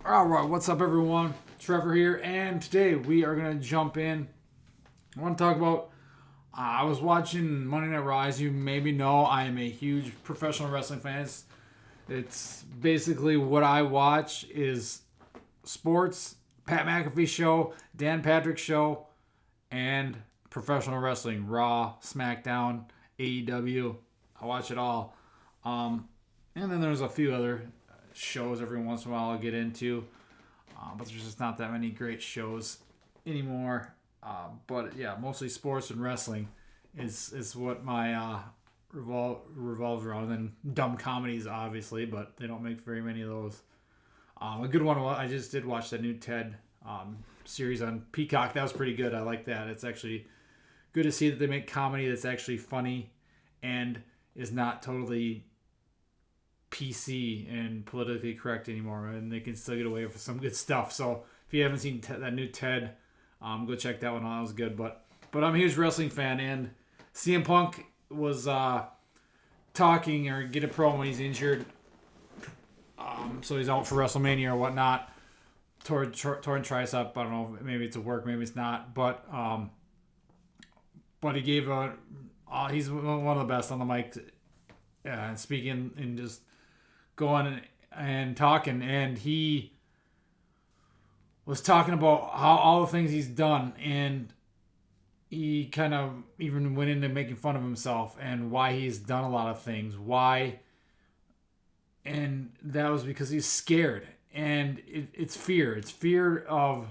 All right, what's up, everyone? Trevor here, and today we are going to jump in. I want to talk about. I was watching Monday Night Rise. You maybe know I am a huge professional wrestling fan. It's basically what I watch is sports, Pat McAfee show, Dan Patrick show, and professional wrestling. Raw, SmackDown, AEW. I watch it all. And then there's a few other shows every once in a while I'll get into. But there's just not that many great shows anymore. But yeah, mostly sports and wrestling is what my revolves around. And dumb comedies, obviously, but they don't make very many of those. A good one, I just did watch that new Ted series on Peacock. That was pretty good. I like that. It's actually good to see that they make comedy that's actually funny and is not totally PC and politically correct anymore, and they can still get away with some good stuff. So if you haven't seen that new Ted, go check that one out. That was good. But I'm a huge wrestling fan, and CM Punk was talking or get a promo when he's injured, so he's out for WrestleMania or whatnot. Torn tricep. I don't know. Maybe it's a work. Maybe it's not. But he gave a. He's one of the best on the mic, and speaking and just going and talking, and he was talking about how all the things he's done, and he kind of even went into making fun of himself and why he's done a lot of things, why, and that was because he's scared, and it's fear of,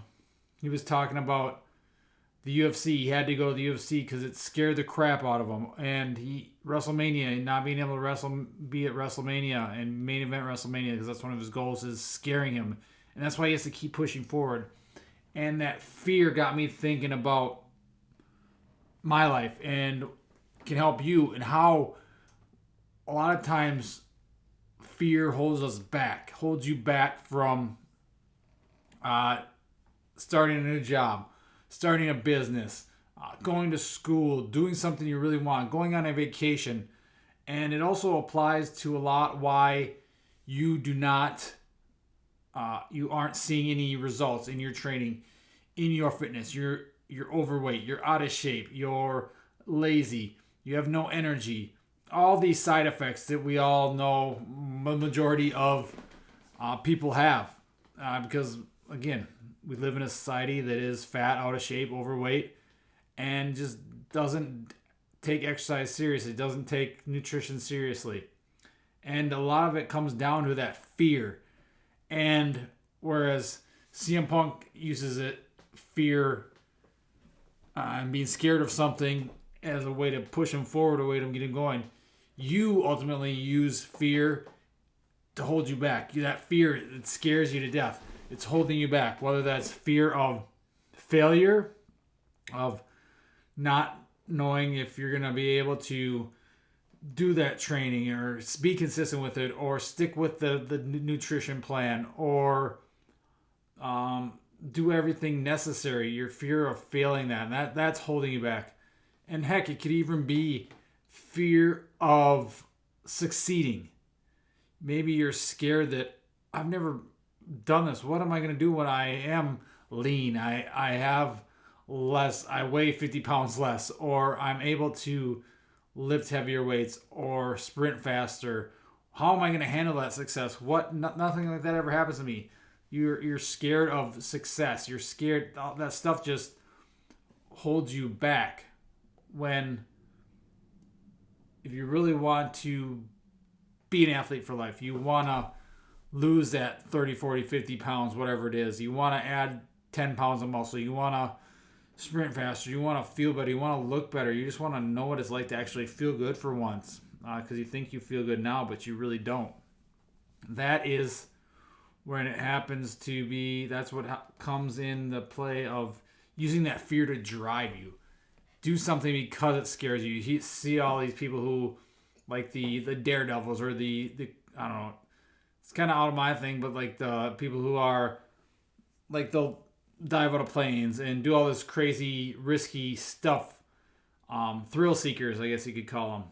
he was talking about the UFC. He had to go to the UFC because it scared the crap out of him. And WrestleMania, and not being able to be at WrestleMania and main event WrestleMania, because that's one of his goals, is scaring him. And that's why he has to keep pushing forward. And that fear got me thinking about my life and can help you, and how a lot of times fear holds you back from starting a new job, starting a business, going to school, doing something you really want, going on a vacation. And it also applies to a lot why you you aren't seeing any results in your training, in your fitness. You're overweight, you're out of shape, you're lazy, you have no energy. All these side effects that we all know the majority of people have. Because, again, we live in a society that is fat, out of shape, overweight, and just doesn't take exercise seriously, doesn't take nutrition seriously. And a lot of it comes down to that fear. And whereas CM Punk uses fear, and being scared of something as a way to push him forward, a way to get him going, you ultimately use fear to hold you back. That fear, it scares you to death. It's holding you back, whether that's fear of failure, of not knowing if you're going to be able to do that training or be consistent with it, or stick with the nutrition plan, or do everything necessary. Your fear of failing that's holding you back. And heck, it could even be fear of succeeding. Maybe you're scared that I've never done this. What am I going to do when I am lean? I have less, I weigh 50 pounds less, or I'm able to lift heavier weights or sprint faster. How am I going to handle that success? Nothing like that ever happens to me. You're scared of success. You're scared. All that stuff just holds you back. When if you really want to be an athlete for life, you want to lose that 30, 40, 50 pounds, whatever it is. You want to add 10 pounds of muscle. You want to sprint faster. You want to feel better. You want to look better. You just want to know what it's like to actually feel good for once, because you think you feel good now, but you really don't. That is when it happens to be, that's what comes in the play of using that fear to drive you. Do something because it scares you. You see all these people who, like the daredevils, or the I don't know, it's kind of out of my thing, but like the people who are, like, they'll dive out of planes and do all this crazy, risky stuff. Thrill seekers, I guess you could call them.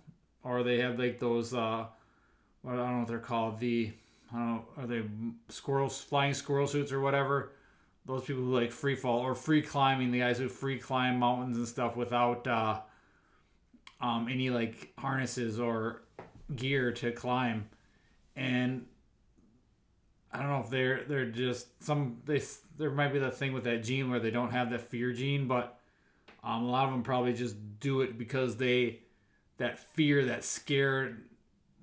Or they have like those, I don't know what they're called. I don't know, are they squirrels, flying squirrel suits or whatever? Those people who like free fall or free climbing, the guys who free climb mountains and stuff without any like harnesses or gear to climb. And I don't know if they're just there might be the thing with that gene where they don't have that fear gene, but a lot of them probably just do it because that fear, that scared,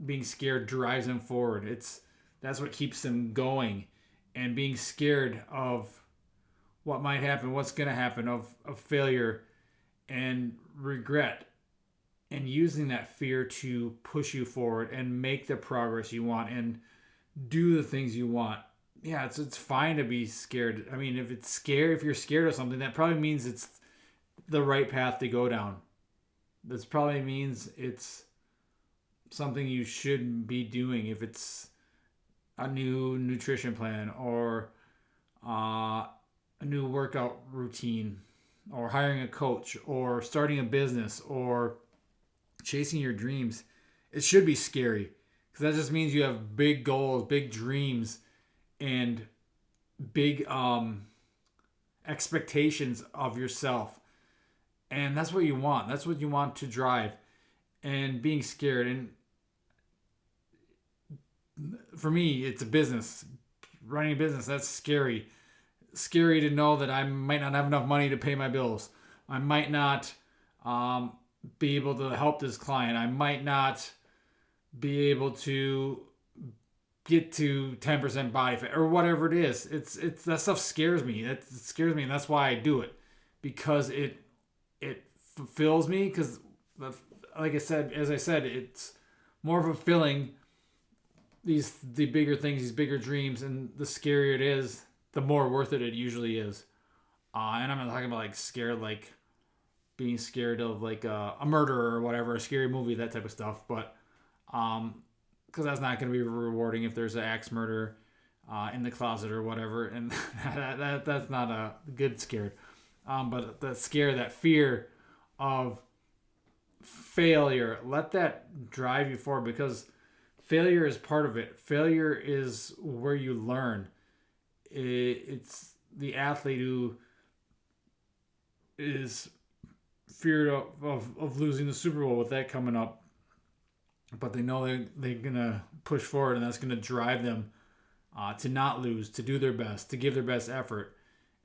being scared drives them forward. That's what keeps them going, and being scared of what might happen, what's going to happen, of failure and regret, and using that fear to push you forward and make the progress you want and do the things you want. Yeah, it's fine to be scared. I mean, if you're scared of something, that probably means it's the right path to go down. This probably means it's something you should be doing. If it's a new nutrition plan or a new workout routine or hiring a coach or starting a business or chasing your dreams, it should be scary because that just means you have big goals, big dreams, and big expectations of yourself. And that's what you want. That's what you want to drive. And being scared. And for me, it's a business. Running a business, that's scary. Scary to know that I might not have enough money to pay my bills. I might not be able to help this client. I might not be able to get to 10% body fat or whatever it is. It's that stuff scares me. It scares me, and that's why I do it, because it fulfills me. Because, like I said, it's more fulfilling. The bigger things, these bigger dreams, and the scarier it is, the more worth it usually is. And I'm not talking about like scared, like being scared of like a murder or whatever, a scary movie, that type of stuff. But because that's not going to be rewarding if there's an axe murder in the closet or whatever, and that's not a good scared. But the scare, that fear of failure, let that drive you forward, because failure is part of it. Failure is where you learn. It's the athlete who is feared of losing the Super Bowl with that coming up, but they know they're going to push forward, and that's going to drive them to not lose, to do their best, to give their best effort.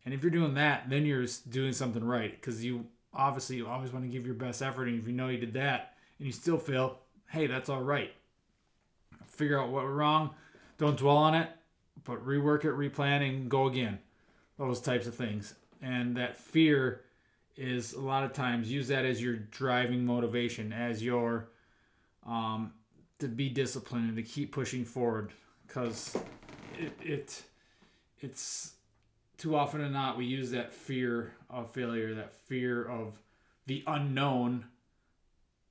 And if you're doing that, then you're doing something right, because you always want to give your best effort, and if you know you did that and you still fail, hey, that's all right. Figure out what went wrong. Don't dwell on it, but rework it, replan, and go again. Those types of things. And that fear is, a lot of times, use that as your driving motivation, as your to be disciplined and to keep pushing forward, because it's too often than not we use that fear of failure, that fear of the unknown,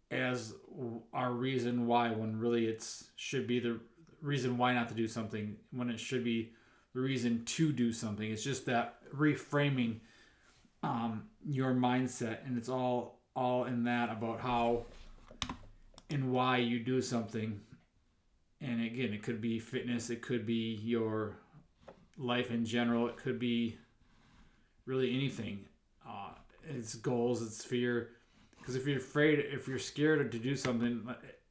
as our reason why, when really it should be the reason why not to do something, when it should be the reason to do something. It's just that reframing your mindset, and it's all in that, about how and why you do something. And again, it could be fitness, it could be your life in general, it could be really anything. It's goals, it's fear. Because if you're scared to do something,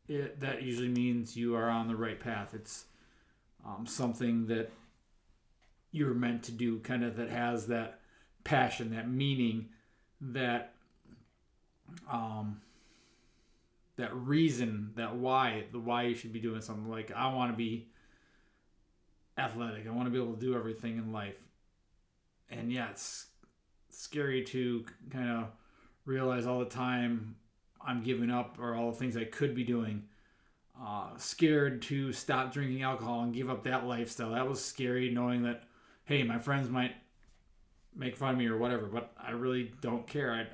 that usually means you are on the right path. It's something that you're meant to do, kind of, that has that passion, that meaning, that that reason, that why, the why you should be doing something. Like, I want to be athletic. I want to be able to do everything in life. And yeah, it's scary to kind of realize all the time I'm giving up, or all the things I could be doing. Scared to stop drinking alcohol and give up that lifestyle. That was scary, knowing that, hey, my friends might make fun of me or whatever, but I really don't care.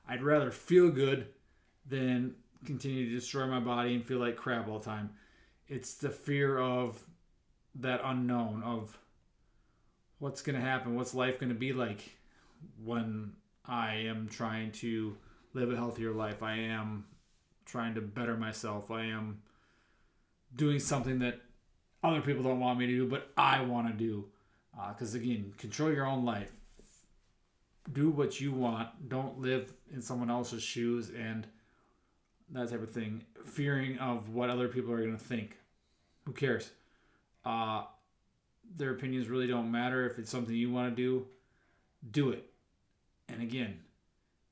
I'd rather feel good than continue to destroy my body and feel like crap all the time. It's the fear of that unknown, of what's going to happen, what's life going to be like when I am trying to live a healthier life. I am trying to better myself. I am doing something that other people don't want me to do, but I want to do. Because again, control your own life. Do what you want. Don't live in someone else's shoes and that type of thing. Fearing of what other people are going to think. Who cares? Their opinions really don't matter. If it's something you want to do it. And again,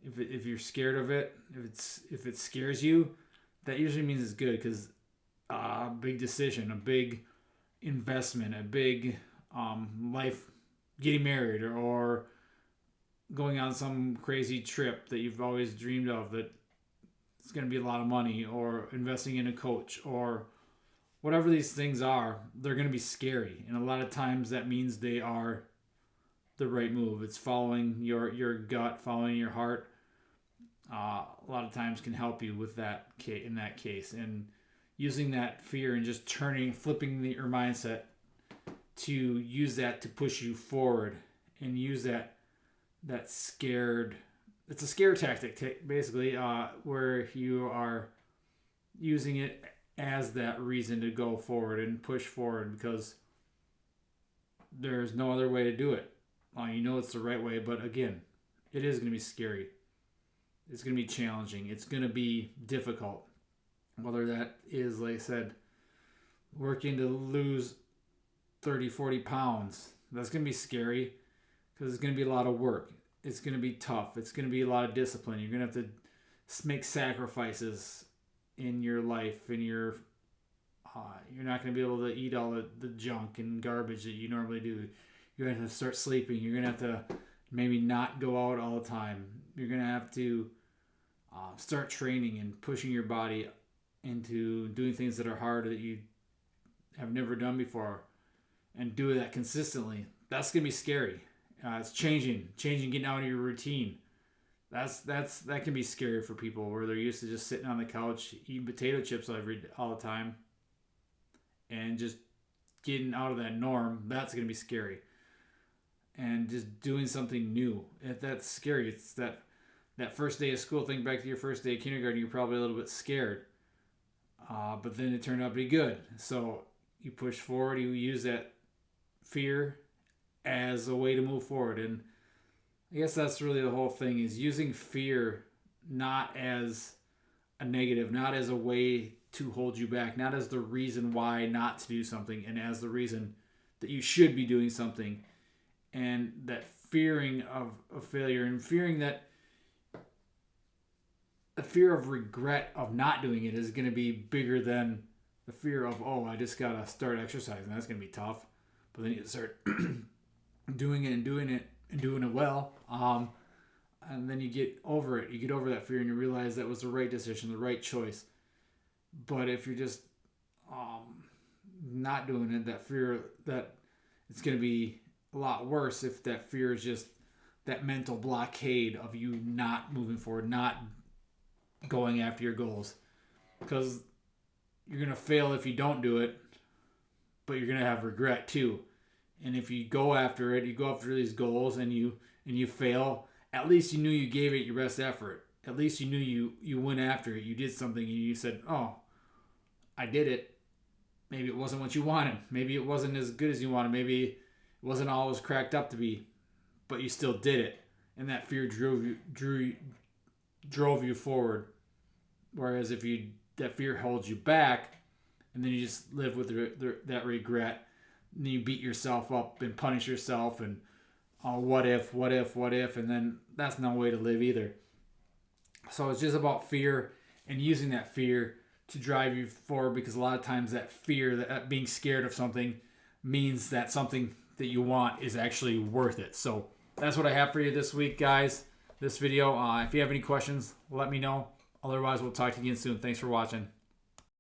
if you're scared of it, if it scares you, that usually means it's good, because a big decision, a big investment, a big life, getting married or going on some crazy trip that you've always dreamed of, that it's going to be a lot of money, or investing in a coach, or whatever these things are, they're going to be scary. And a lot of times that means they are the right move. It's following your gut, following your heart. A lot of times can help you with that in that case. And using that fear and just flipping your mindset to use that to push you forward, and use that scared. It's a scare tactic, basically, where you are using it as that reason to go forward and push forward, because there's no other way to do it. You know it's the right way, but again, it is going to be scary. It's going to be challenging. It's going to be difficult. Whether that is, like I said, working to lose 30, 40 pounds. That's going to be scary, because it's going to be a lot of work. It's going to be tough. It's going to be a lot of discipline. You're going to have to make sacrifices in your life, and you're not going to be able to eat all the junk and garbage that you normally do. You're going to have to start sleeping. You're going to have to maybe not go out all the time. You're going to have to start training and pushing your body into doing things that are hard, that you have never done before, and do that consistently. That's going to be scary. It's changing, getting out of your routine. That can be scary for people, where they're used to just sitting on the couch eating potato chips all the time, and just getting out of that norm. That's going to be scary. And just doing something new, that's scary. It's that first day of school. Think back to your first day of kindergarten. You're probably a little bit scared, but then it turned out to be good. So you push forward. You use that fear as a way to move forward. And I guess that's really the whole thing, is using fear not as a negative, not as a way to hold you back, not as the reason why not to do something, and as the reason that you should be doing something. And that fearing of failure, and fearing that the fear of regret of not doing it is going to be bigger than the fear of, I just got to start exercising. That's going to be tough. But then you start doing it well. And then you get over it. You get over that fear, and you realize that was the right decision, the right choice. But if you're just not doing it, that fear, that it's going to be a lot worse if that fear is just that mental blockade of you not moving forward, not going after your goals. Because you're going to fail if you don't do it, but you're going to have regret too. And if you go after it, you go after these goals, and you fail, at least you knew you gave it your best effort. At least you knew you went after it. You did something, and you said, I did it. Maybe it wasn't what you wanted. Maybe it wasn't as good as you wanted. Maybe it wasn't all it was cracked up to be, but you still did it. And that fear drove you forward. Whereas if that fear holds you back, and then you just live with that regret, and then you beat yourself up and punish yourself, and what if, and then that's no way to live either. So it's just about fear, and using that fear to drive you forward, because a lot of times that fear, that being scared of something, means that something that you want is actually worth it. So that's what I have for you this week, guys. This video. If you have any questions, let me know. Otherwise, we'll talk to you again soon. Thanks for watching.